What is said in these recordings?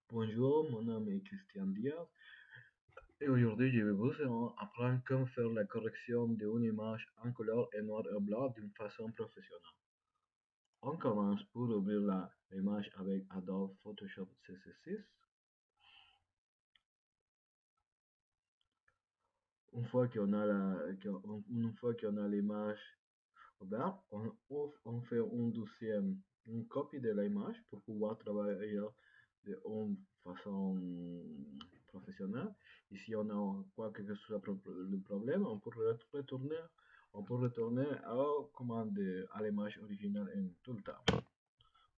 Bonjour, mon nom est Christian Diaz et aujourd'hui je vais vous apprendre comment faire la correction d'une image en couleur et noir et blanc d'une façon professionnelle. On commence pour ouvrir l'image avec Adobe Photoshop CC6. Une fois qu'on a l'image ouverte, on fait une copie de l'image pour pouvoir travailler d'une façon professionnelle. Ici, on a quoi que ce soit le problème, on peut retourner à l'image originale en tout le temps.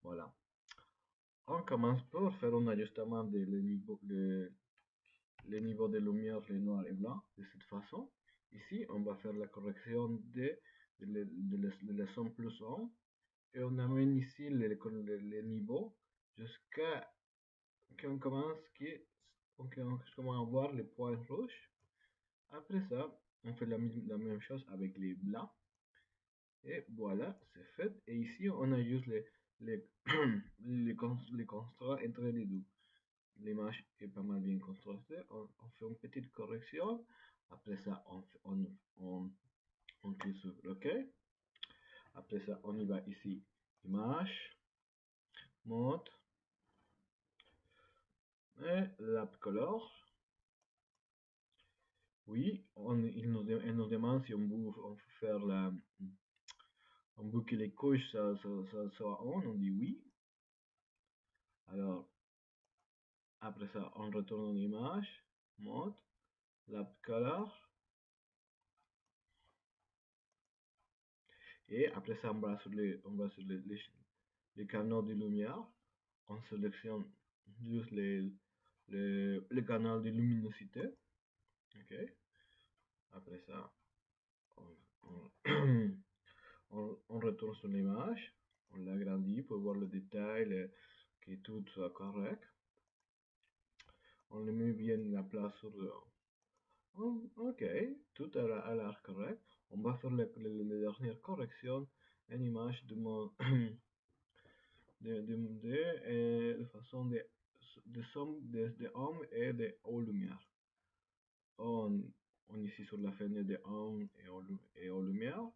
Voilà. On commence par faire un ajustement les niveaux de lumière, les noirs et blancs, de cette façon. Ici, on va faire la correction de la somme plus 1 et on amène ici les niveaux jusqu'à qu'on commence à voir les points rouges. Après ça, on fait la même chose avec les blancs. Et voilà, c'est fait. Et ici, on ajoute les, les contrats entre les deux. L'image est pas mal bien construite. On fait une petite correction. Après ça, on clique sur OK. Après ça, on y va ici. Image, mode et l'app color. Oui, il nous demande si on veut faire on veut que les couches soient on dit oui. Alors, après ça, on retourne en image, mode, l'app color. Et après ça, on va sur les canaux de lumière. On sélectionne juste les canaux de luminosité. Ok. Après ça, on, on retourne sur l'image. On l'agrandit pour voir le détail, que tout soit correct. On le met bien la place sur le... Ok, tout a l'air correct. On va faire la dernière correction, une image de mon... de façon de somme de hommes et de haute lumière. On, on ici sur la fenêtre de hommes et haute lumière.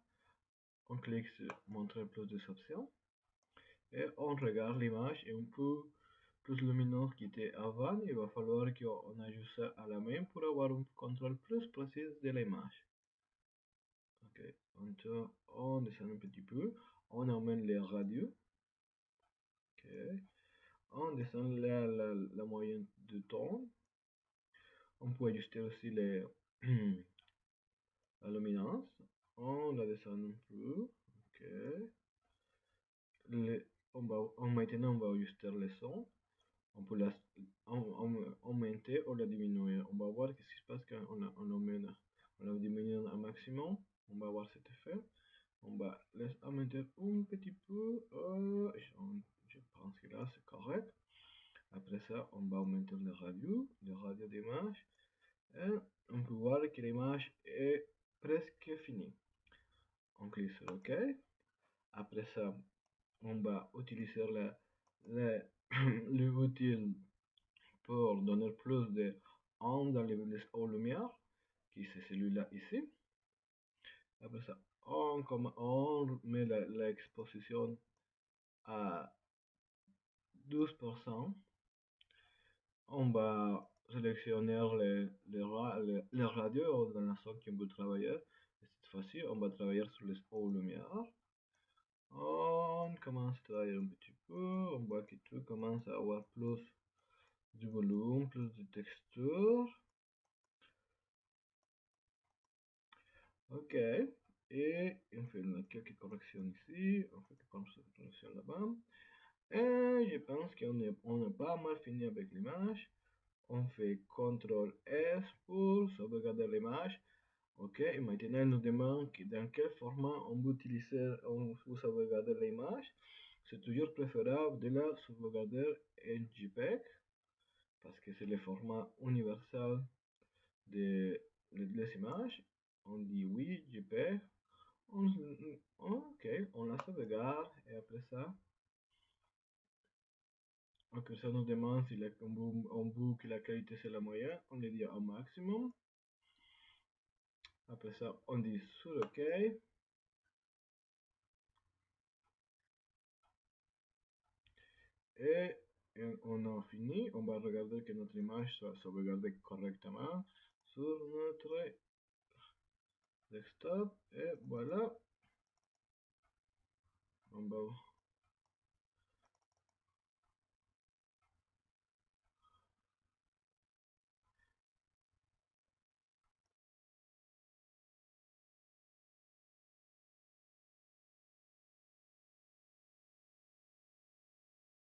On clique sur montrer plus des options. Et on regarde l'image et un peu plus lumineuse qu'il était avant. Il va falloir qu'on ajoute ça à la main pour avoir un contrôle plus précis de l'image. Ok, on descend un petit peu. On emmène les radios. Ok. On descend la moyenne de ton. On peut ajuster aussi la luminance. On la descend un peu. Ok. Maintenant, on va ajuster le son. On peut augmenter ou la diminuer. On va voir ce qui se passe quand on la diminue un maximum. On va voir cet effet. On va laisser augmenter un petit peu. Je pense que là c'est correct. Après ça, on va augmenter le radio d'image. Et on peut voir que l'image est presque finie. On clique sur OK. Après ça, on va utiliser l'outil pour donner plus de ombre dans les hautes lumières, qui c'est celui-là ici. Après ça, on met l'exposition à 12%. On va sélectionner les radios dans la zone qu'on veut travailler. Et cette fois-ci, on va travailler sur les hautes lumières. On commence à travailler un petit peu. On voit que tout commence à avoir plus du volume, plus de texture. Ok. Et on fait quelques corrections ici. On fait quelques corrections là-bas. Et je pense qu'on est pas mal fini avec l'image. On fait CTRL S pour sauvegarder l'image. Ok, et maintenant il nous demande dans quel format on veut sauvegarder l'image. C'est toujours préférable de la sauvegarder en JPEG parce que c'est le format universel des images. On dit oui, JPEG. Ok, on la sauvegarde et après ça, Donc ça nous demande si on veut que la qualité c'est la moyenne, on le dit au maximum. Après ça, on dit sur OK. Et on a fini. On va regarder que notre image soit sauvegardée correctement sur notre desktop. Et voilà. On va